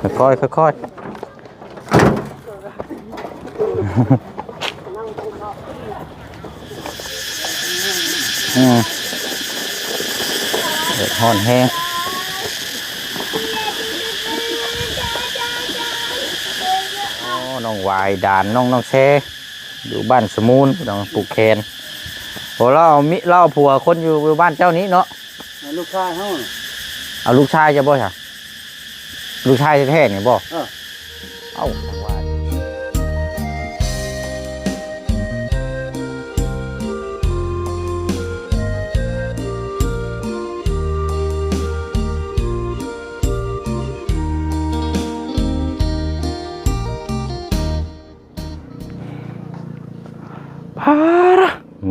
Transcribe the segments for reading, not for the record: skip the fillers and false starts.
ค่อยค่อยห่อนแห้งน้องวายด่านน้องแช่อยู่บ้านสมูนน้องปลูกแคนโหเล่าผัวคนอยู่บ้านเจ้านี้เนาะลูกชายเขาเอาลูกชายจะบ่ใช่ลูกชายแท้ๆนี่บ่เอ้าทางว่า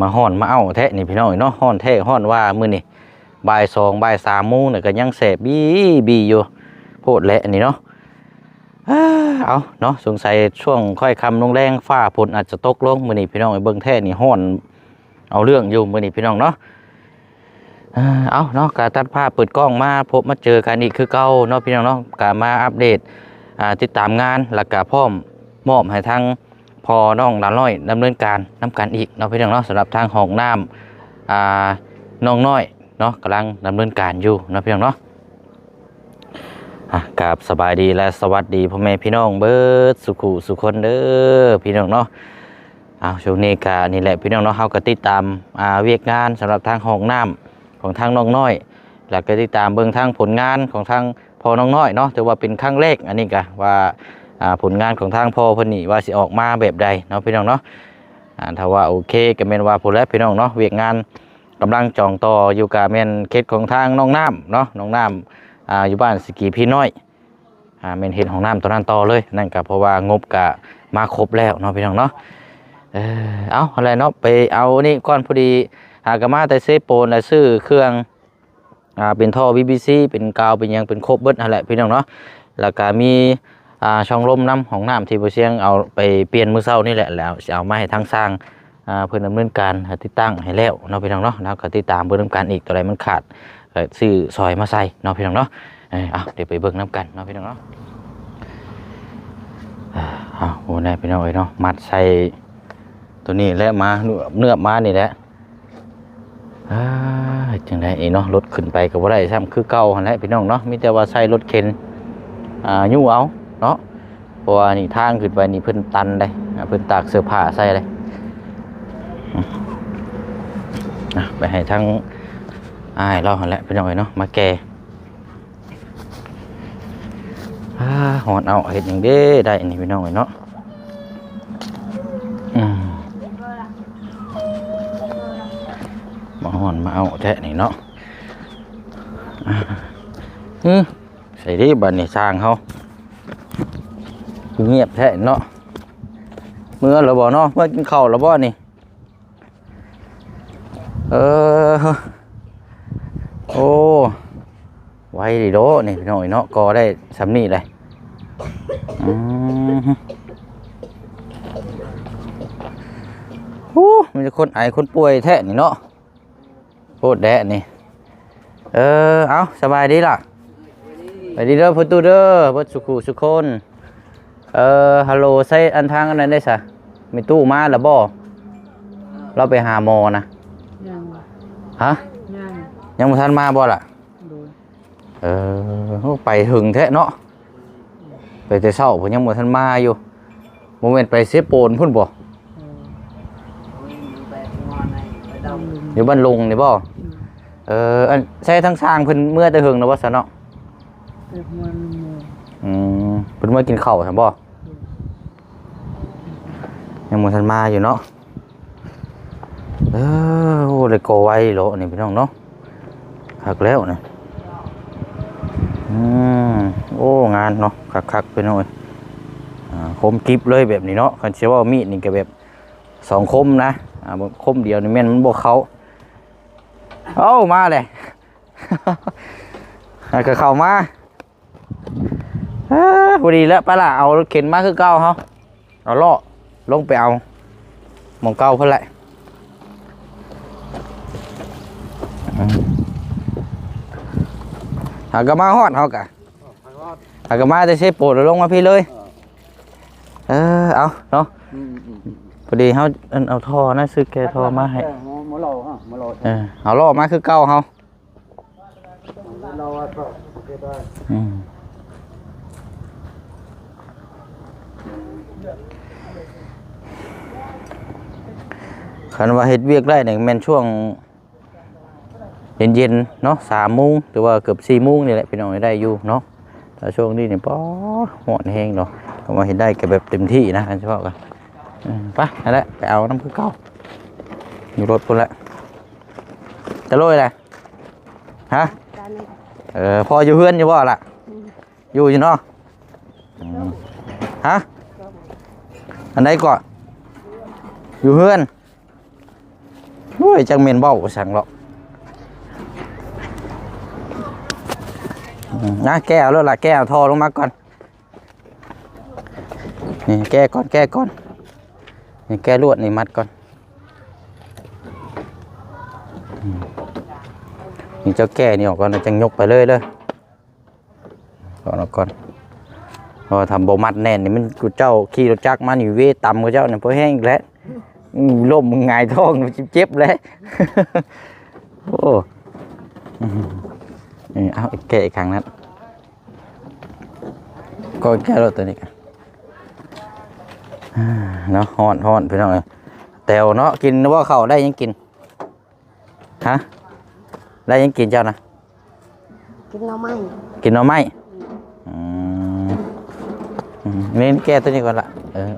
มาห่อนมาเอาแท้นี่พี่น้องเนาะห่อนแท้ห่อนว่ามื้อนี่บ่าย2บ่าย3โมงเนี่ยก็ยังแสบบีอยู่โพดแหละนี่เนาะเอาเนาะสงสัยช่วงค่อยค่ำลงแรงฟ้าฝนอาจจะตกลงมื้อนี้พี่น้องไอ้เบิ่งแท้นี่ห่อนเอาเรื่องอยู่มื้อนี้พี่น้องเนาะเอาเนาะการตัดภาพเปิดกล้องมาพบมาเจอกันอีกคือเก่าเนาะพี่น้องเนาะก็มาอัปเดตติดตามงานแล้วก็พร้อมมอบให้ทางพอน้องหลานน้อยดำเนินการนำกันอีกเนาะพี่น้องเนาะสำหรับทางห้องน้ำน้องน้อยเนาะกำลังดำเนินการอยู่เนาะพี่น้องเนาะกับสบายดีและสวัสดีพ่อแม่พี่น้องเบิร์ดสุขุสุคนเด้อพี่น้องเนาะช่วงนี้ก็นี่แหละพี่น้องเนาะเขาก็ติดตามเวียกงานสำหรับทางห้องน้ำของทางน้องน้อยแล้วก็ติดตามเบื้องทางผลงานของทางพอน้องน้อยเนาะถือว่าเป็นครั้งแรกอันนี้ก็ว่าผลงานของทางพ่อเพิ่นนี่ว่าสิออกมาแบบใดเนาะพี่น้องเนาะถ้าว่าโอเคก็แม่นว่าผลแล้วพี่น้องเนาะเวียกงานกำลังจองต่ออยู่กับแม่นเคสของทางน้องน้ำเนาะน้องน้ำอยู่บ้านสกีพี่น้อยแม่นเห็นของน้ำตัวนั้นต่อเลยนั่นก็เพราะว่างบก็มาครบแล้วเนาะพี่น้องเนาะเอาอะไรเนาะไปเอานี่ก่อนพอดีกระมาแต่เซโปนและซื้อเครื่องเป็นท่อ BBC เป็นกาวเป็นยังเป็นครบเบิดอะไรพี่น้องเนาะแล้วก็มีช่องลมน้ำของน้ำที่บ่เชียงเอาไปเปลี่ยนมือเช้านี่แหละแล้วจะเอามาให้ทางสร้างเพื่อดำเนินการติดตั้งให้แล้วเนาะพี่น้องเนาะแล้วก็ติดตามเบิ่งน้ำกันอีกตัวใดมันขาดซื้อซอยมาใส่เนาะพี่น้องเนาะเดี๋ยวไปเบิ่งน้ำกันเนาะพี่น้องเนาะโอ้แน่พี่น้องเนาะมัดใส่ตัวนี้แล้วมาเนื้อมานี่แหละจังได๋เนาะรถขึ้นไปก็บ่ได้ซ้ำคือเก่าหั่นแหละพี่น้องเนาะมีแต่ว่าใส่รถเข็นยู่เอาเนาะเพราะว่านี่ทางขึ้นไปนี่เพิ่นตันเลยเพิ่นตากเสื้อผ้าใส่เลยไปให้ทั้งเราหั่นแหละพี่น้องเนาะมาแก่หอนเอาเห็ดอย่างเด้ได้นี่พี่น้องเนาะมาหอนมาเอาแท้นี่เนาะใส่ดิบันนี่สร้างเขาเงียบแท้เนาะเมื่อเราบอกเนาะเมื่อกินข้าวเราบอกนี่โอ้ไว้ดีโดนี่พี่น้องเนาะก็ได้สำนีเลยมันจะคนไอคนป่วยแท้นี่เนาะโคตรแดะนี่เอาสบายดีล่ะไปดีเด้อพุทธเด้อพุทธสุขุสุคนฮัลโหลใส่อันทางอันนั้นได้สะมีตู้มาหรือบ่เราไปหาหมอนะฮะยังไม่ทันมาบ่ล่ะไปหึงแท้เนาะไปแต่เช้าผมยังไม่ทันมาอยู่โมเมนต์ไปเซโปนพุ่นบ่อยู่บ้านลุงนี่บ่อันใช้ทั้งสร้างเพิ่นเมื่อแต่หึงนะว่าซะเนาะเพิ่นเมื่อกินข้าวซั่นบ่ยังบ่ทันมาอยู่เนาะโอ้เลยโกไว้โลนี่พี่น้องเนาะคักแล้วนะโอ้งานเนาะคักๆไปหน่อยคมกริบเลยแบบนี้เนาะคันเชื่อว่ามีดนี่ก็แบบ2คมนะคมเดียวนี่แม่นมันบ่เข้ามาเลยก็เข้ามาพอดีแล้วป้าล่ะเอารถเข็นมาคือเก่าเขาเอาล่อลงไปเอาหมองเก่าเพื่อไรหากมาฮอดเขากะ อากามาจะเชฟโปรดลงมาพี่เลยเอาเนาะพอดีเขาเอาท่อนะซื้อแกท่อมาให้หมอเราฮะหมอเราเอาล่อมาคือเก่าเขาเราคันว่าเฮ็ดเวียกได้เนี่ยแม่นช่วงเย็นๆเนาะ3 โมงหรือว่าเกือบ4 โมงนี่แหละพี่น้องได้อยู่เนาะแต่ช่วงนี้เนี่ยป๊อหอนแห้งเนาะก็มาเฮ็ดได้ก็แบบเต็มที่นะกันเฉพาะกันไปนั่นแหละไปเอาน้ำคือเก่าอยู่รถพุ่นละจะโรยอะไรฮะพออยู่เพื่อนอยู่บ่ล่ะอยู่เนาะฮะอันไหนก่อนอยู่เพื่อนโอ้ยจังเมนเบ้าสั่งหรอกนะแก้วแล้วล่ะแก้วทอลงมาก่อนนี่แก้ก่อนนี่แก้ลวดนี่มัดก่อนนี่เจ้าแก้นี่ออกก่อนจังยกไปเลยก่อนพอทำโบมัดแน่นนี่มันกูเจ้าขี่รถจักรมาอยู่เวต่ำกูเจ้าเนี่ยพอแห้งอีกแล้วล่มงายท้องเจ็บเลยโอ้เอาแก้อีกครั้งนั้นก็แก้รถตัวนี้เนาะฮ้อนพี่น้องแต่วเนาะกินว่าเขาได้ยังกินฮะได้ยังกินเจ้านะกินหน่อไม้นี่แก้ตัวนี้ก่อนละ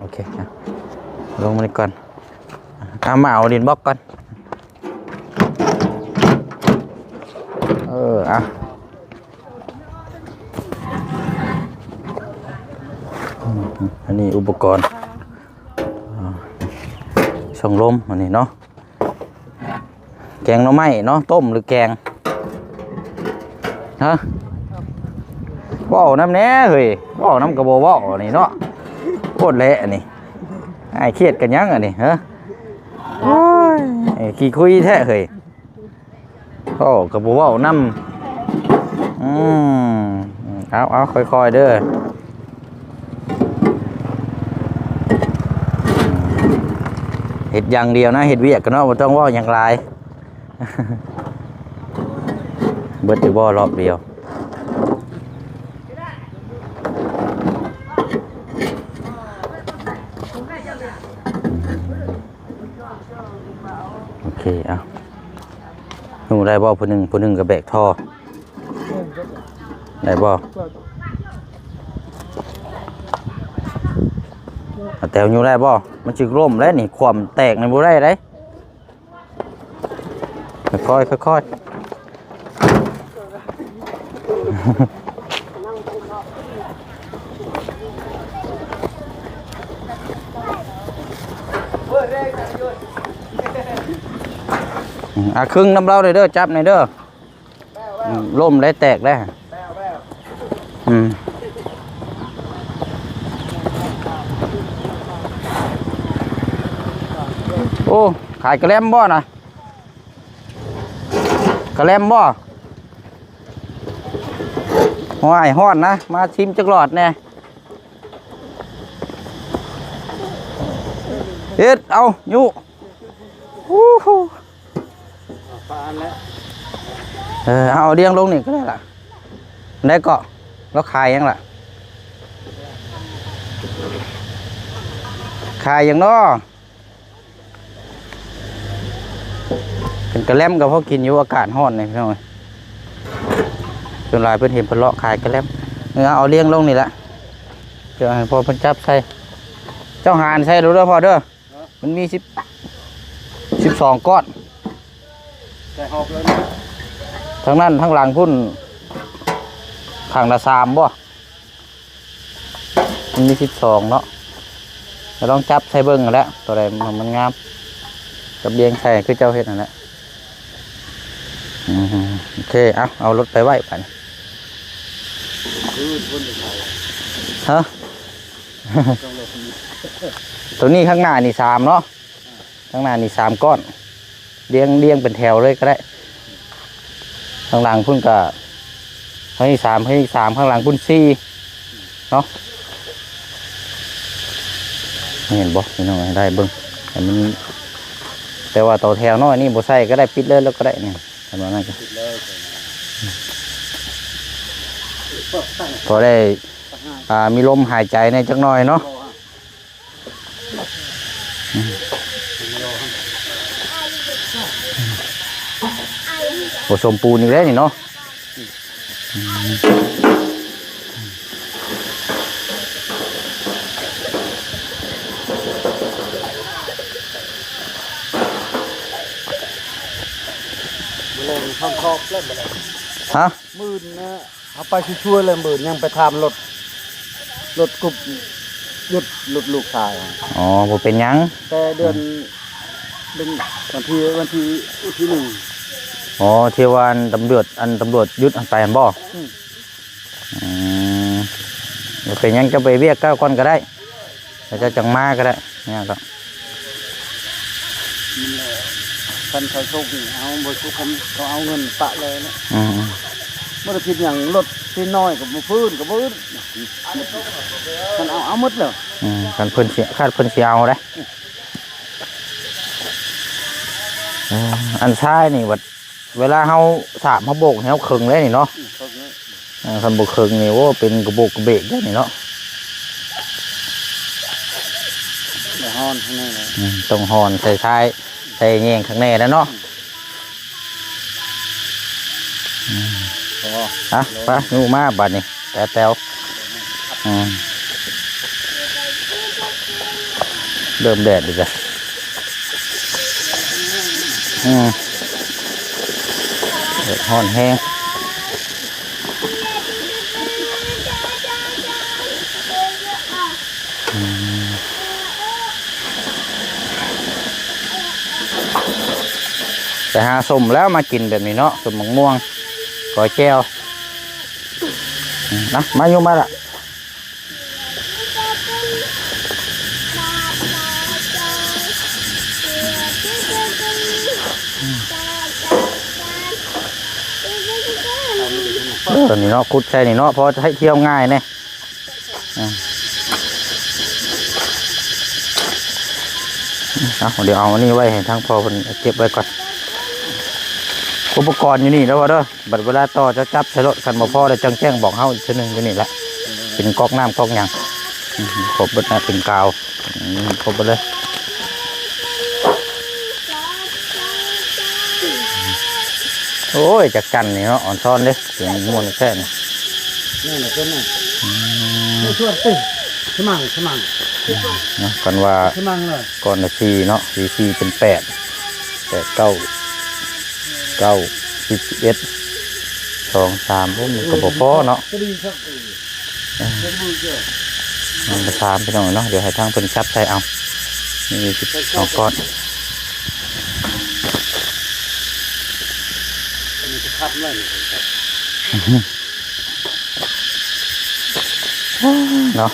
โอเคลงมาก่อนมาเอาดินบล็อกก่อนอันนี้อุปกรณ์ช่องลมอันนี้เนาะแกงหน่อไม้เนาะต้มหรือแกงฮะบ่อน้ำแน่เฮ้ยบ่อน้ำกระบอกบ่อนี่เนาะโคตรเละนี่ไอ้เครียดกันยังอันนี้ฮะขี้คุยแท้เฮ้ยก็กระบอกบ่อน้ำเอาค่อยๆเด้อเห็ดอย่างเดียวนะเห็ดเวียกกันเนาะไม่ต้องว่าอย่างไรเบิดอยู่บ่อรอบเดียวโอเคเอาหนูได้บ่ผู้หนึ่งกับแบกท่อได้บ่แต่อยู่ได้บ่มันจึกร่มแล้วนี่ความแตกในบ่ได้เลยค่อยครึ่งน้ำเล่าเลยเด้อจับในเด้อร่มได้แตกได้โอ้ขายกระแลมบ่นะกระแลมบ่ห้อยห้อนนะมาชิมจักหลอดแน่เฮ็ดเอาอยู่เอาเดียงลงนี่ก็ได้ล่ะได้เกาะแล้วขายยังล่ะขายยังเนาะเป็นกระแลมกับพวกกินอยู่อากาศร้อนนี่พี่น้องจนลายเพิ่นเห็นเพิ่นเลาะขายกระแลมเอาเลี้ยงลงนี่ละเดี๋ยวให้พอเพิ่นจับใส่เจ้าหานใส่รู้เด้อพอเด้อมันมี12 ก้อนทั้งนั้นทั้งหลังพุ่นข้างละ3บ่มันมี12เนาะเราต้องจับใส่เบิ้งกันแล้วตัวใดมันงามกับเบียงใส่คือเจ้าเฮ็ดนั่นแหละโอเคเอารถไปไหว้ไปฮะ ตัวนี้ข้างหน้านี่3เนาะข้างหน้านี่3 ก้อนเรียงเป็นแถวเลยก็ได้ข้างหลังพุ่นก็ข้างนี้3ข้างหลังพุ่น4 เนาะเห็นบ่พี่น้องได้เบิ่งแต่มันแต่ว่าต่อแถวน้อยนี่บ่ใส่ก็ได้ปิดเลยแล้วก็ได้เนี่ยทำแบบนั้นก็พอได้มีลมหายใจในจักหน่อยเนาะผสมปูนอีกแล้วนี่เนาะข้างคอกเล่นอะไร ฮะ มื่นนะเอาไปช่วยๆเลยมื่นยังไปทำรถกรุบหยุดหลุดลูกชาย อ๋อบ่เป็นหยัง แต่เดือนวันที่หนึ่ง อ๋อเที่ยววันตำรวจยึดอันไปอันบ่บ่เป็นหยังจะไปเวียกก้าวก่อนก็ได้แล้วจะจังมาก็ได้เนี่ยก็ คันเขาโชคดีเอาบริสุทธิ์เขาเอาเงินปะเลยนะ อืม เมื่อคิดอย่างรถที่น้อยกับพื้นมันเอาหมดเลย กันเพิ่นสิคาดเพิ่นสิเอาได้อันซ้ายนี่วัดเวลาเฮาสาบเฮาโบกเฮาครึ่งเลยนี่เนาะคันบ่ครึ่งนี่โอ้เป็นกระโบกกระเบกได้นี่เนาะ เดี๋ยวฮอนข้างในเลย ต้องหอนใส่ท้ายใส่แยงข้างในแล้วเนาะอ่ะไปนูมาบัดนี้แต่แต้วเริ่มแดดอีกแล้วเดือดฮ้อนแห้งแต่หาสมแล้วมากินแบบนี้เนาะสมมะม่วงก้อยแก้วนะมาอยู่มาละตอนนี้เนาะคุดใช่นี่เนาะเพราะให้เที่ยวง่ายเนี่ยเดี๋ยวเอาอันนี้ไว้ให้ทั้งพ่อคนเก็บไว้ก่อนอุปกรณ์อยู่นี่แล้วว่าเด้อบัดเวลาต่อจะจับใช้รถคันบ่พอได้จังแจ้งบอกเฮาทีนึงอยู่นี่แหละเป็นก๊อกน้ำก๊อกหยังครบเบิดนะเป็นกาวครบเบิดเลยโอ้ยจักกันนี่เนาะอ่อนซ้อนเด้เสียงม่วนแค่นี้นี่แหละก็นี่ไม่ช่วยสิสมังนะกันว่าก่อน4เนาะ4เป็น8 9 11 2 3พวกมันก็บ่พอเนาะมันจะ3ไปหน่อยเนาะเดี๋ยวให้ทางเพิ่นจับใส่เอานี่12ก้อนเนาะ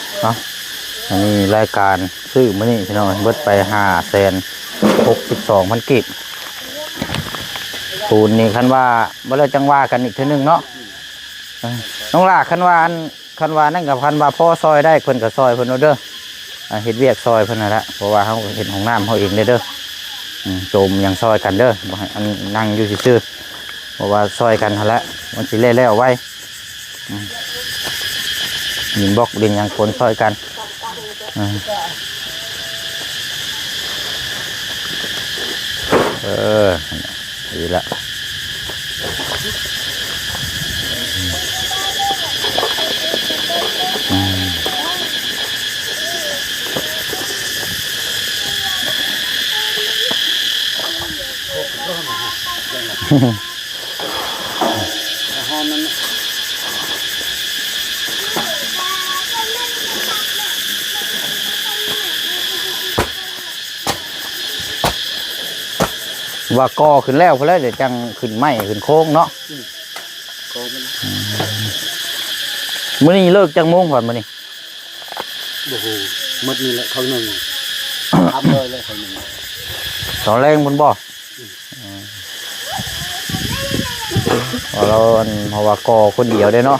อันนี้รายการซื้อมื้อนี้พี่น้องเบิดไป562,000 กีบปูนนี่คันว่าบ่ได้จังว่ากันอีกทีนึงเนาะน้องล่ะคันว่านั่นกับคันว่าพ่อซอยได้เพิ่นก็ซอยเพิ่นเด้อเฮ็ดเวียกซอยเพิ่นนั่นแหละเพราะว่าเฮาเฮ็ดห้องน้ำเฮาเองเด้อโจมยังซอยกันเด้อบ่ให้อันนั่งอยู่ซื่อๆเพราะว่าซอยกันหั่นแหละมันสิแล้วไว้หินบล็อกดินยังคนซอยกันดีละว่าก่อขึ้นแล้วเพื่อเดี๋ยวจังขึ้นไม้ขึ้นโค้งเนาะมื้อนี้เลิกจังโมงก่อนมื้อนี้ โอ้โหหมดนี่แหละเขาหนึ่งทำเลยเขาหนึ่ง ตอนแรงบนบ่เราเพราะว่าก่อคนเดียวได้เนาะ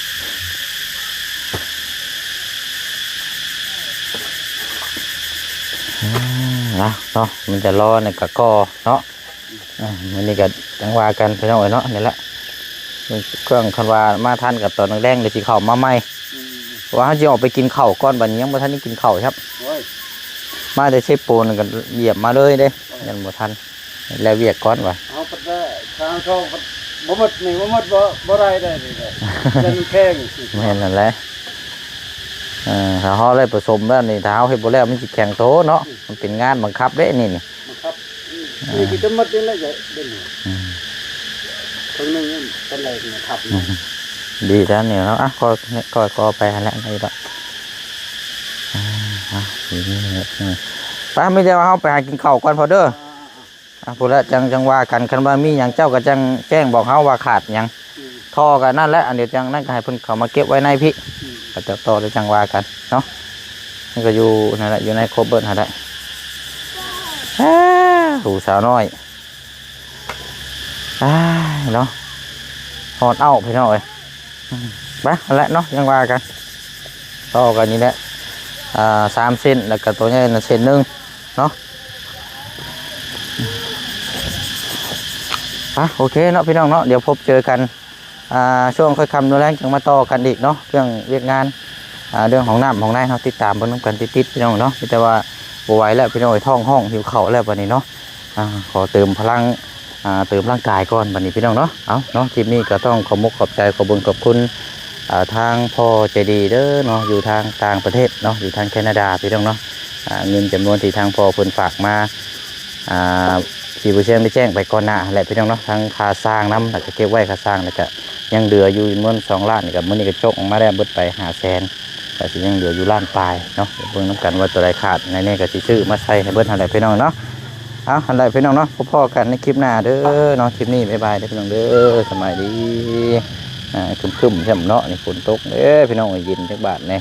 เนาะมันจะรอในกะกอเนาะมันนี่ก็จังว่ากันพี่น้องเนาะนี่แหละเครื่องคันว่ามาทันกับตอนแดงๆเดี๋ยวสิเข้ามาใหม่ว่าเขาจะออกไปกินข้าวก้อนบัดนี้ยังบ่ทันได้กินข้าวครับ โอ้ย มาแต่เชฟปูนก็เหยียบมาเลยเด้ยันบ่ทันแล้วเวียกก้อนว่ะ เอาปัดได้ทางเขาบ่หมดนี่บ่หมดบ่ได้ได้นี่ได้จะมันแข็ง แม่นนั่นแหละถ้าเฮาได้ผสมแล้วนี่ถ้าเฮาเฮ็ดบ่แล้วมันสิแข็งโตเนาะมันเป็นงานบังคับเด้นี่ ครับนี่คือจะหมดนี่แหละจะเด่นตรงนึงเป็นไรเนี่ยครับ ดีจ้ะเนี่ยเนาะอ่ะก็ไปหั่นแหละนี่ดอกป้าไม่ได้ว่าเฮาไปหากินข้าวก่อนพอเด้อพูดแล้วจังว่ากันคันว่ามีหยังเจ้าก็จังแจ้งบอกเฮาว่าขาดหยังท่อกันนั่นแหละอันเดียวจังนั่นก็ให้เพิ่นเข้ามาเก็บไว้ในพี่ก็จะต่อได้จังว่ากันเนาะนี่ก็อยู่นั่นแหละอยู่ในครบเบิดหาได้หูสาวน้อยเนาะฮอดเอาพี่น้องเอ้ยไปนั่นแหละเนาะจังว่ากันต่อกันนี่แหละ3 เส้นแล้วก็ตัวใหญ่น่ะเส้นนึงเนาะโอเคเนาะพี่น้องเนาะเดี๋ยวพบเจอกันช่วงค่อยคำนู่นแรงจังมาต่อกันอีกเนาะเรื่องเวียกงานเรื่องของน้ำของนายเราติดตามเบิ่งกันติดพี่น้องเนาะแต่ว่าบ่ไหวแล้วพี่น้องท้องห้องหิวเข่าแล้วบัดนี้เนาะขอเติมพลังเติมร่างกายก่อนบัดนี้พี่น้องเนาะเอาเนาะคลิปนี้ก็ต้องขอบมุกขอบใจขอบบุญขอบคุณทางพ่อใจดีเด้อเนาะอยู่ทางต่างประเทศเนาะอยู่ทางแคนาดาพี่น้องเนาะเงินจำนวนที่ทางพ่อเพิ่นฝากมาที่ผู้เชี่ยวได้แจ้งไปก่อนหน้าแหละพี่น้องเนาะทั้งค่าสร้างน้ำแล้วก็เก็บไว้ค่าสร้างแล้วก็ยังเหลืออยู่เงิน2 ล้านกับมื้อนี้ก็จกออกมาได้เบิดไป500,000แต่สิยังเหลืออยู่ล้านปลายเนาะเบิ่งน้ำกันว่าตัวใดขาดในนี้ก็สิซื้อมาใส่ให้เบิดหั่นแหละพี่น้องเนาะเอาหั่นแหละพี่น้องเนาะพบกันในคลิปหน้าเด้อเนาะคลิปนี้บ๊ายบายเด้อพี่น้องเด้อสบายดีครึ้มๆใช่มั้ยเนาะนี่ฝนตกเด้อพี่น้องเย็นจักบาทแน่